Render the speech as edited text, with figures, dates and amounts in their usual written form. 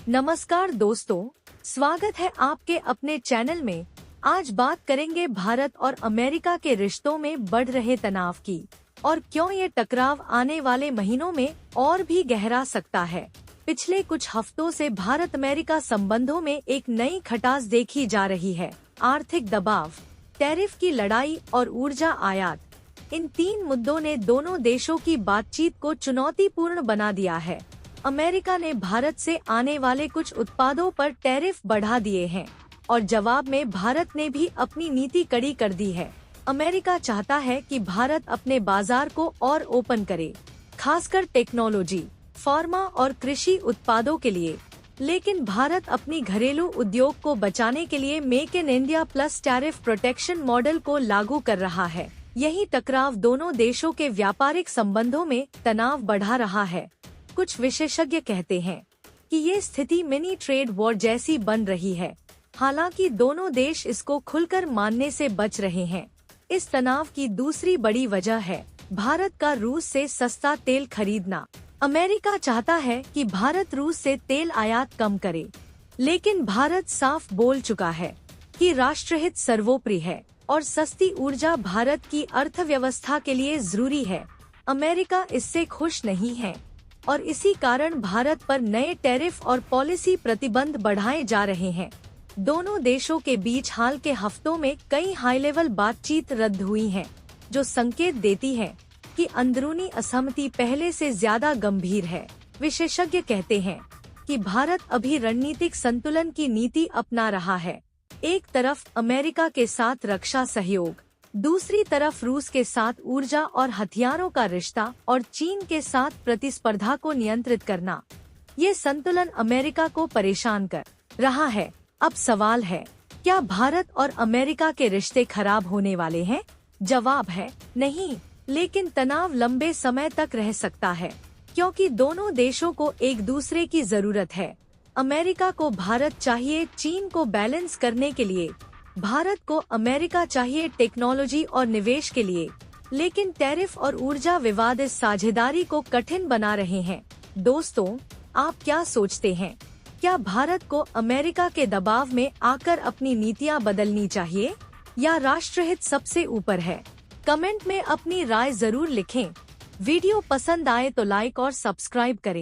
नमस्कार दोस्तों, स्वागत है आपके अपने चैनल में। आज बात करेंगे भारत और अमेरिका के रिश्तों में बढ़ रहे तनाव की और क्यों ये टकराव आने वाले महीनों में और भी गहरा सकता है। पिछले कुछ हफ्तों से भारत अमेरिका संबंधों में एक नई खटास देखी जा रही है। आर्थिक दबाव, टैरिफ की लड़ाई और ऊर्जा आयात, इन तीन मुद्दों ने दोनों देशों की बातचीत को चुनौतीपूर्ण बना दिया है। अमेरिका ने भारत से आने वाले कुछ उत्पादों पर टैरिफ बढ़ा दिए हैं और जवाब में भारत ने भी अपनी नीति कड़ी कर दी है। अमेरिका चाहता है कि भारत अपने बाजार को और ओपन करे, खासकर टेक्नोलॉजी, फार्मा और कृषि उत्पादों के लिए। लेकिन भारत अपनी घरेलू उद्योग को बचाने के लिए make in India plus tariff protection model को लागू कर रहा है। यही टकराव दोनों देशों के व्यापारिक संबंधों में तनाव बढ़ा रहा है। कुछ विशेषज्ञ कहते हैं कि ये स्थिति मिनी ट्रेड वॉर जैसी बन रही है। हालांकि दोनों देश इसको खुलकर मानने से बच रहे हैं। इस तनाव की दूसरी बड़ी वजह है भारत का रूस से सस्ता तेल खरीदना। अमेरिका चाहता है कि भारत रूस से तेल आयात कम करे, लेकिन भारत साफ बोल चुका है कि राष्ट्रहित सर्वोपरि है और सस्ती ऊर्जा भारत की अर्थव्यवस्था के लिए जरूरी है। अमेरिका इससे खुश नहीं है और इसी कारण भारत पर नए टैरिफ और पॉलिसी प्रतिबंध बढ़ाए जा रहे हैं। दोनों देशों के बीच हाल के हफ्तों में कई हाई लेवल बातचीत रद्द हुई हैं, जो संकेत देती है कि अंदरूनी असहमति पहले से ज्यादा गंभीर है। विशेषज्ञ कहते हैं कि भारत अभी रणनीतिक संतुलन की नीति अपना रहा है। एक तरफ अमेरिका के साथ रक्षा सहयोग, दूसरी तरफ रूस के साथ ऊर्जा और हथियारों का रिश्ता और चीन के साथ प्रतिस्पर्धा को नियंत्रित करना। ये संतुलन अमेरिका को परेशान कर रहा है। अब सवाल है, क्या भारत और अमेरिका के रिश्ते खराब होने वाले हैं? जवाब है नहीं, लेकिन तनाव लंबे समय तक रह सकता है, क्योंकि दोनों देशों को एक दूसरे की जरूरत है। अमेरिका को भारत चाहिए चीन को बैलेंस करने के लिए, भारत को अमेरिका चाहिए टेक्नोलॉजी और निवेश के लिए। लेकिन टैरिफ और ऊर्जा विवाद इस साझेदारी को कठिन बना रहे हैं। दोस्तों, आप क्या सोचते हैं? क्या भारत को अमेरिका के दबाव में आकर अपनी नीतियां बदलनी चाहिए या राष्ट्रहित सबसे ऊपर है? कमेंट में अपनी राय जरूर लिखें। वीडियो पसंद आए तो लाइक और सब्सक्राइब करें।